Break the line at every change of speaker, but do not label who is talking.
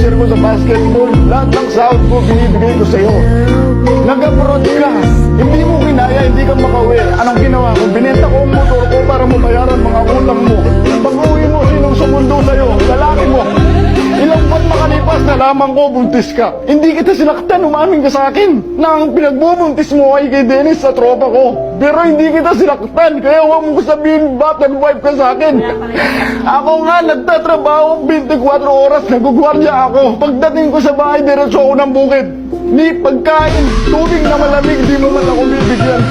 manager ko sa basketball. Lahat ng sahod ko, binibigay ko sa'yo. Nag-abroad ka. Hindi mo kinaya, hindi ka makauwi. Anong ginawa ko? Binenta ko ang motor ko para mabayaran mga utang mo. Pag-uwi mo, sinong sumundo sa'yo? Lalaki mo. Ilang buwan makalipas, nalaman ko, buntis ka. Hindi kita sinaktan, umamin ka sa akin na ang pinagbubuntis mo ay kay Dennis sa tropa ko. Pero hindi kita sinaktan, kaya huwag mo sabihin batang wife ka sa akin. Ako nga, nagtatrabaho 24 oras, nagugwardya ako. Pagdating ko sa bahay, diretso ako ng bukid. Ni pagkain, tubig na malamig, di mo man ako bibigyan.